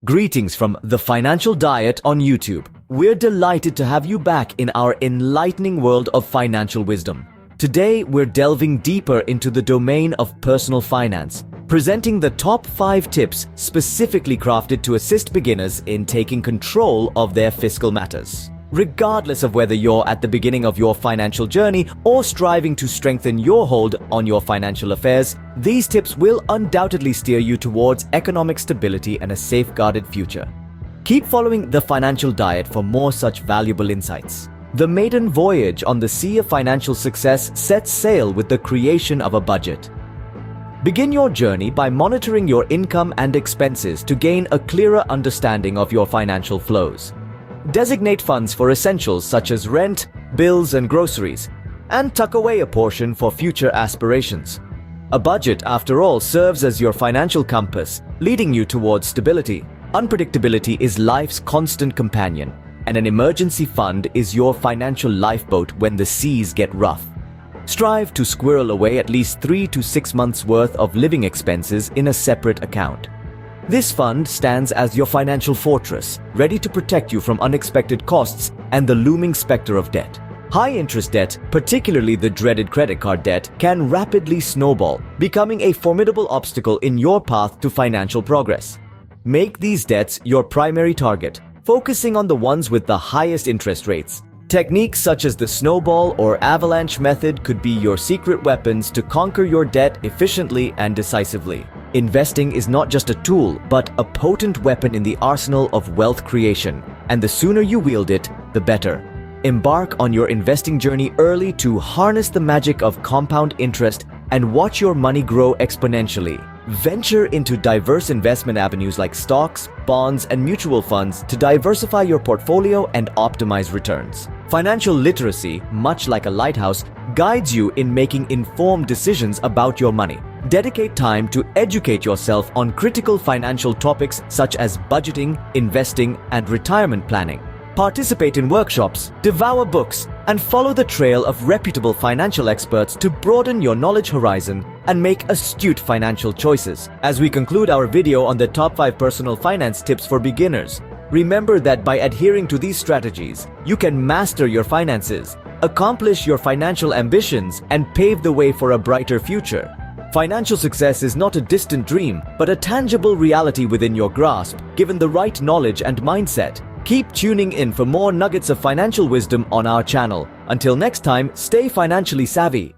Greetings from The Financial Diet on YouTube. We're delighted to have you back in our enlightening world of financial wisdom. Today, we're delving deeper into the domain of personal finance, presenting the top 5 tips specifically crafted to assist beginners in taking control of their fiscal matters. Regardless of whether you're at the beginning of your financial journey or striving to strengthen your hold on your financial affairs, these tips will undoubtedly steer you towards economic stability and a safeguarded future. Keep following The Financial Diet for more such valuable insights. The maiden voyage on the sea of financial success sets sail with the creation of a budget. Begin your journey by monitoring your income and expenses to gain a clearer understanding of your financial flows. Designate funds for essentials such as rent, bills, and groceries, and tuck away a portion for future aspirations. A budget, after all, serves as your financial compass, leading you towards stability. Unpredictability is life's constant companion, and an emergency fund is your financial lifeboat when the seas get rough. Strive to squirrel away at least 3 to 6 months' worth of living expenses in a separate account. This fund stands as your financial fortress, ready to protect you from unexpected costs and the looming specter of debt. High-interest debt, particularly the dreaded credit card debt, can rapidly snowball, becoming a formidable obstacle in your path to financial progress. Make these debts your primary target, focusing on the ones with the highest interest rates. Techniques such as the snowball or avalanche method could be your secret weapons to conquer your debt efficiently and decisively. Investing is not just a tool, but a potent weapon in the arsenal of wealth creation, and the sooner you wield it, the better. Embark on your investing journey early to harness the magic of compound interest and watch your money grow exponentially. Venture into diverse investment avenues like stocks, bonds, and mutual funds to diversify your portfolio and optimize returns. Financial literacy, much like a lighthouse, guides you in making informed decisions about your money. Dedicate time to educate yourself on critical financial topics such as budgeting, investing, and retirement planning. Participate in workshops, devour books, and follow the trail of reputable financial experts to broaden your knowledge horizon and make astute financial choices. As we conclude our video on the top 5 personal finance tips for beginners, remember that by adhering to these strategies, you can master your finances, accomplish your financial ambitions, and pave the way for a brighter future. Financial success is not a distant dream, but a tangible reality within your grasp, given the right knowledge and mindset. Keep tuning in for more nuggets of financial wisdom on our channel. Until next time, stay financially savvy.